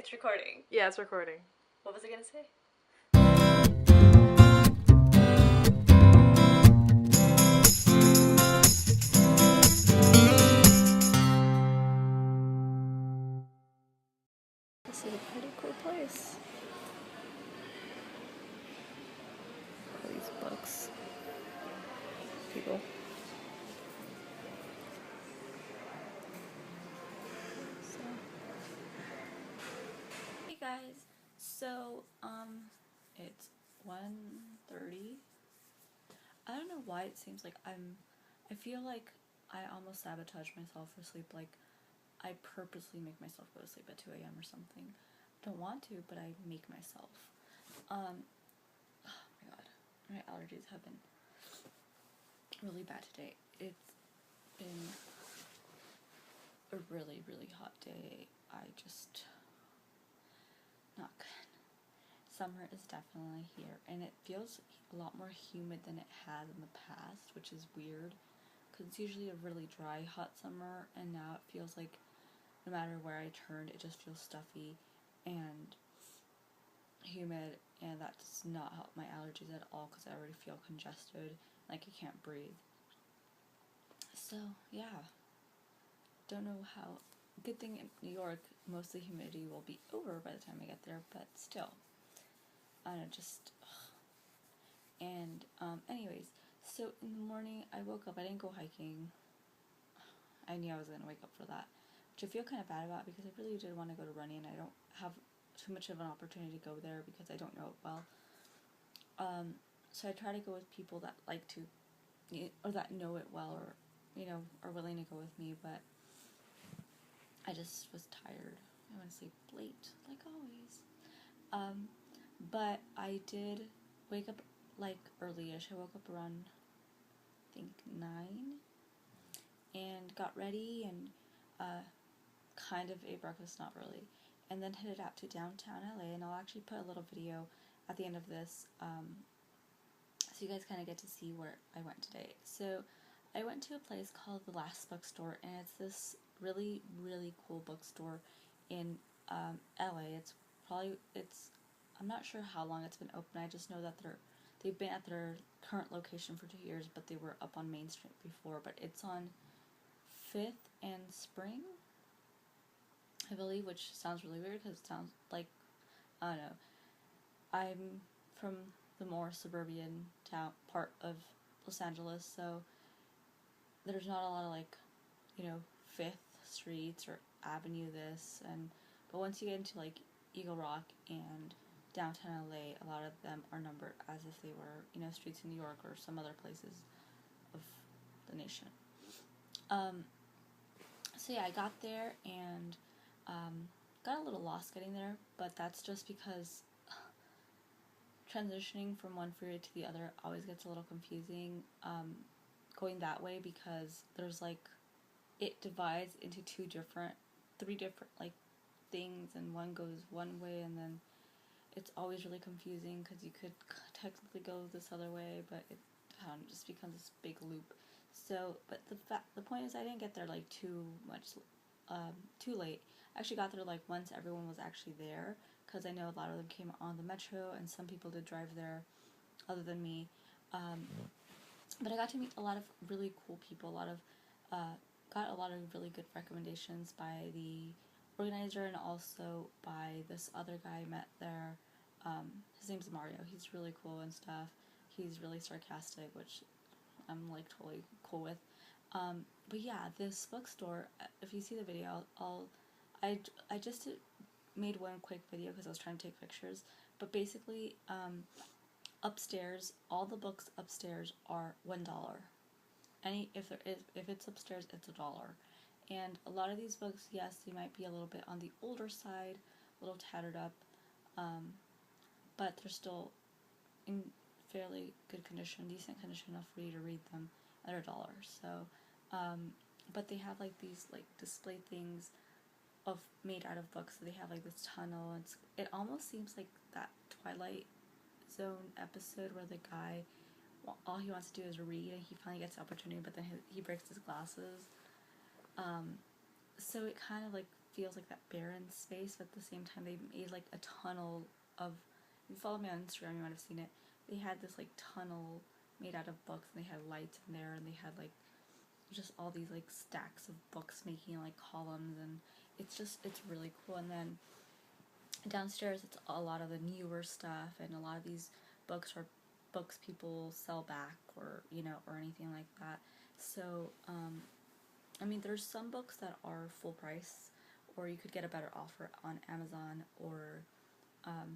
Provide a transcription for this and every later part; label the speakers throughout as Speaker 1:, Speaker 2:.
Speaker 1: It's recording.
Speaker 2: Yeah, it's recording.
Speaker 1: What was I gonna say?
Speaker 2: This is a pretty cool place. All these books. People. So.
Speaker 1: Hey guys. So, it's 1:30. I don't know why it seems like I feel like I almost sabotage myself for sleep. Like, I purposely make myself go to sleep at 2 a.m. or something. Don't want to, but I make myself. Oh my god. My allergies have been really bad today. It's been a really, really hot day. Not good. Summer is definitely here, and it feels a lot more humid than it has in the past, which is weird, because it's usually a really dry, hot summer, and now it feels like no matter where I turned, it just feels stuffy and humid, and that does not help my allergies at all, because I already feel congested, like I can't breathe. So, yeah. Don't know how. Good thing in New York, most of the humidity will be over by the time I get there, but still. I don't know, just. Ugh. And, anyways, so in the morning I woke up. I didn't go hiking. I knew I was going to wake up for that, which I feel kind of bad about because I really did want to go to running, and I don't have too much of an opportunity to go there because I don't know it well. So I try to go with people that like to, or that know it well, or, are willing to go with me, but I just was tired. I went to sleep late, like always. But I did wake up like early-ish. I woke up around, I think, 9, and got ready and kind of ate breakfast, not really, and then headed out to downtown LA. And I'll actually put a little video at the end of this, so you guys kind of get to see where I went today. So I went to a place called the Last Bookstore, and it's this really, really cool bookstore in LA. I'm not sure how long it's been open. I just know that they've been at their current location for 2 years, but they were up on Main Street before. But it's on 5th and Spring, I believe, which sounds really weird because it sounds like, I don't know. I'm from the more suburban town part of Los Angeles, so there's not a lot of, like, 5th Streets or Avenue this, but once you get into like Eagle Rock and downtown LA, a lot of them are numbered as if they were, streets in New York or some other places of the nation. So yeah, I got there and got a little lost getting there, but that's just because transitioning from one freeway to the other always gets a little confusing. Going that way because there's like, it divides into 3 different like things, and one goes one way, and then it's always really confusing because you could technically go this other way, but it just becomes this big loop. So, but the point is, I didn't get there like too late. I actually got there like once everyone was actually there, because I know a lot of them came on the metro, and some people did drive there other than me. But I got to meet a lot of really cool people, got a lot of really good recommendations by the organizer, and also by this other guy I met there. His name's Mario. He's really cool and stuff. He's really sarcastic, which I'm like totally cool with. But yeah, this bookstore, if you see the video, I just made one quick video because I was trying to take pictures, but basically, upstairs, all the books upstairs are $1. If it's upstairs, it's $1. And a lot of these books, yes, they might be a little bit on the older side, a little tattered up, but they're still in fairly good condition, decent condition enough for you to read them at $1. So, but they have like these like display things made out of books. So they have like this tunnel. It almost seems like that Twilight Zone episode where the guy, all he wants to do is read, and he finally gets the opportunity, but then he breaks his glasses. So it kind of like feels like that barren space, but at the same time they made like a tunnel of, if you follow me on Instagram you might have seen it, they had this like tunnel made out of books, and they had lights in there, and they had like just all these like stacks of books making like columns, and it's really cool. And then downstairs it's a lot of the newer stuff, and a lot of these books are books people sell back, or or anything like that. So I mean, there's some books that are full price, or you could get a better offer on Amazon or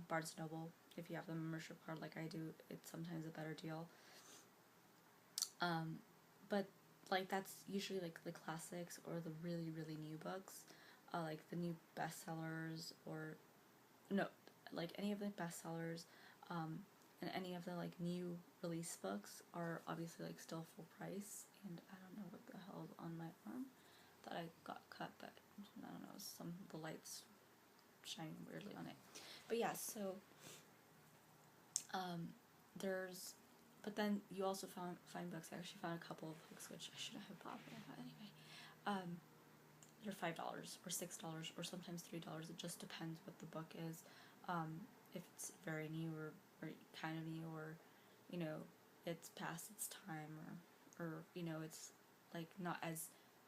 Speaker 1: Barnes & Noble. If you have the membership card like I do, it's sometimes a better deal. But like that's usually like the classics or the really, really new books, like the new bestsellers, or no, like any of the bestsellers, and any of the like new release books are obviously like still full price. And I don't know what the hell's on my arm. Thought I got cut, but I don't know, the lights shining weirdly on it. But yeah, so there's, but then you also find books. I actually found a couple of books which I shouldn't have bought, but anyway, they're $5 or $6 or sometimes $3. It just depends what the book is. If it's very new, or kind of new, or it's past its time, or it's like not as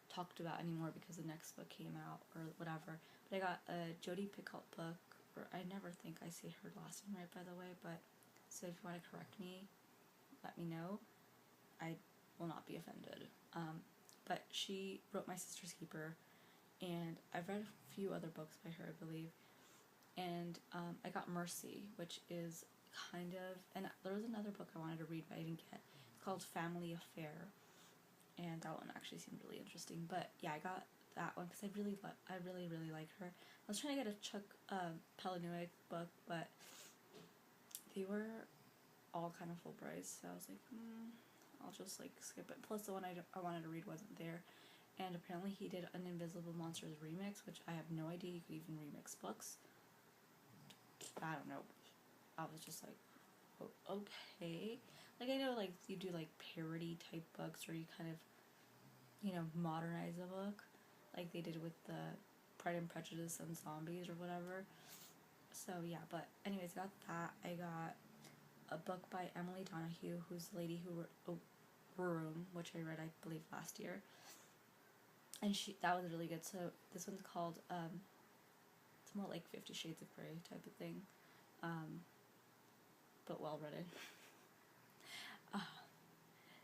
Speaker 1: talked about anymore because the next book came out or whatever. But I got a Jodi Picoult book, or I never think I say her last name right, by the way, but so if you want to correct me, let me know. I will not be offended. But she wrote My Sister's Keeper, and I've read a few other books by her, I believe. And I got Mercy, which is kind of, and there was another book I wanted to read but I didn't get. It's called Family Affair, and that one actually seemed really interesting. But yeah, I got that one because I really like her. I was trying to get a Chuck Palahniuk book, but they were all kind of full price, so I was like, I'll just like skip it. Plus the one I wanted to read wasn't there, and apparently he did an Invisible Monsters remix, which I have no idea you could even remix books. I don't know. I was just like, oh, okay. Like, I know like you do like parody type books, or you kind of modernize a book, like they did with the Pride and Prejudice and Zombies or whatever. So yeah, but anyways, got that. I got a book by Emily Donahue, who's the lady who wrote Room, which I read, I believe, last year, and that was really good. So this one's called it's more like 50 Shades of Grey type of thing, but well written.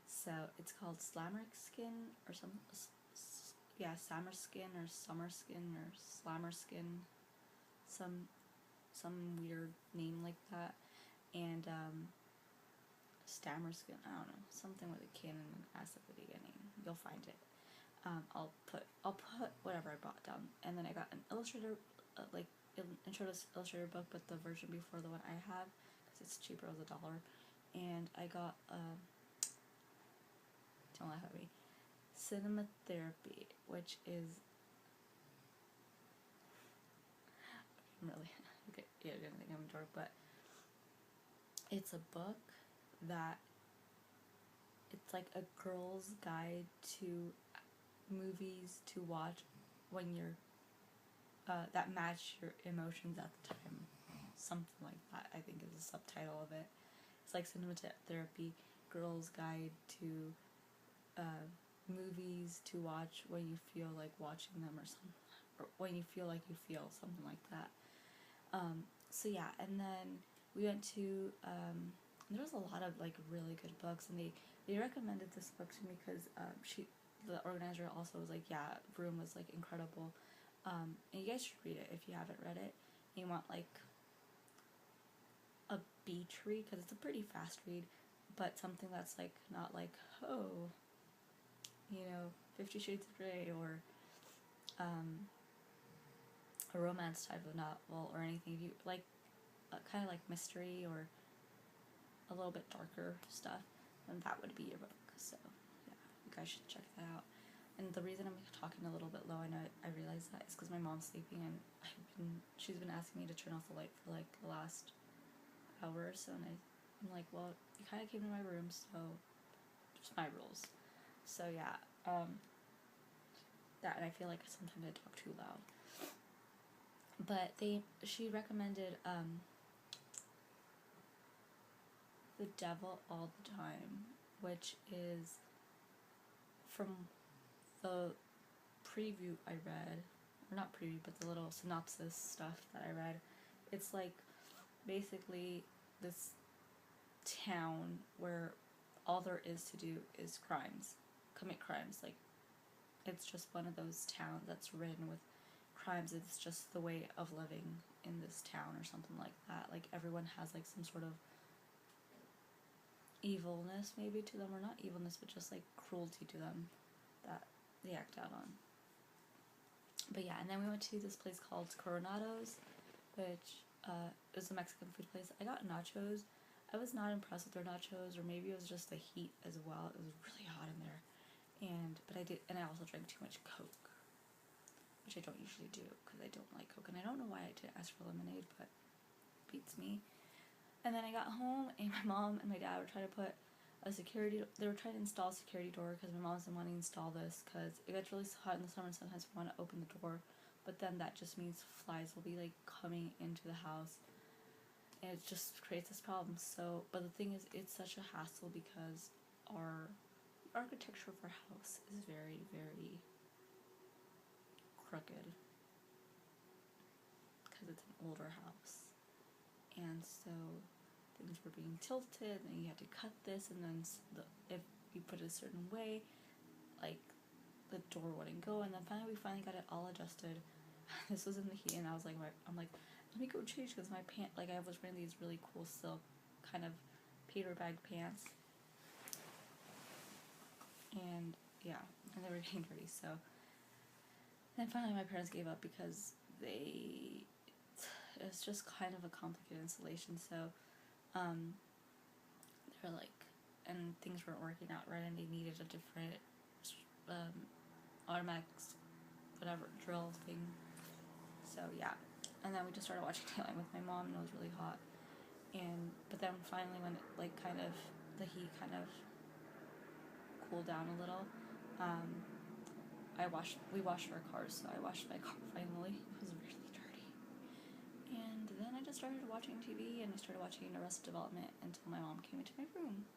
Speaker 1: So it's called Slammerskin or Summerskin or Summerskin or Slammerskin, some weird name like that, and Stammerskin, I don't know, something with a K and an S at the beginning. You'll find it. I'll put whatever I bought down, and then I got an illustrator, intro to illustrator book, but the version before the one I have, because it's cheaper, it was $1, and I got don't laugh at me, Cinema Therapy, which is really okay. Yeah, you're gonna think I'm a dork, but it's a book that it's like a girl's guide to movies to watch when you're that match your emotions at the time, something like that, I think is the subtitle of it. It's like Cinema Therapy, girl's guide to movies to watch when you feel like watching them, or something, or when you feel like you feel, something like that. So yeah, and then we went to there was a lot of like really good books, and they recommended this book to me because the organizer also was like, yeah, Room was like incredible, and you guys should read it if you haven't read it and you want like a beach read, because it's a pretty fast read, but something that's like not like, oh, 50 Shades of Grey, or a romance type of novel or anything. If you like kind of like mystery or a little bit darker stuff, then that would be your book. So yeah, you guys should check that out. And the reason I'm talking a little bit low, I know I realize that, is because my mom's sleeping, and she's been asking me to turn off the light for like the last hour or so, and I'm like, well, you kind of came to my room, so just my rules. So yeah, that, and I feel like sometimes I talk too loud. But she recommended The Devil All the Time, which is from the preview I read, or not preview, but the little synopsis stuff that I read. It's like basically this town where all there is to do is commit crimes. Like, it's just one of those towns that's ridden with crimes. It's just the way of living in this town or something like that. Like, everyone has like some sort of evilness maybe to them, or not evilness, but just like cruelty to them that they act out on. But yeah, and then we went to this place called Coronado's, which is a Mexican food place. I got nachos. I was not impressed with their nachos, or maybe it was just the heat as well. It was really hot in there, and I also drank too much Coke, which I don't usually do because I don't like Coke, and I don't know why I didn't ask for lemonade, but it beats me. And then I got home, and my mom and my dad were trying to put they were trying to install a security door, because my mom's been wanting to install this, because it gets really hot in the summer, and sometimes we want to open the door, but then that just means flies will be like coming into the house, and it just creates this problem. So, but the thing is, it's such a hassle because our architecture of our house is very, very crooked, because it's an older house, and so things were being tilted, and you had to cut this, and then if you put it a certain way, like, the door wouldn't go, and then we finally got it all adjusted. This was in the heat, and I'm like, let me go change, because my like, I was wearing these really cool silk kind of paper bag pants, and yeah, and they were getting dirty. So then finally my parents gave up, because it was just kind of a complicated installation. So they're like, and things weren't working out right, and they needed a different automatic whatever drill thing. So yeah, and then we just started watching Daylight with my mom, and it was really hot. But then finally, when the heat kind of cooled down a little, we washed our cars. So I washed my car finally. It was really dirty. And then I just started watching TV, and I started watching Arrested Development until my mom came into my room.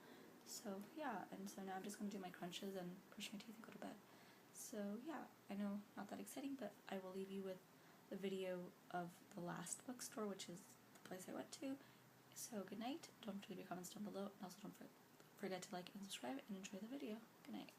Speaker 1: So yeah, and so now I'm just gonna do my crunches and brush my teeth and go to bed. So yeah, I know, not that exciting, but I will leave you with the video of the last bookstore, which is the place I went to. So good night. Don't forget to leave your comments down below, and also don't forget to like and subscribe, and enjoy the video. Good night.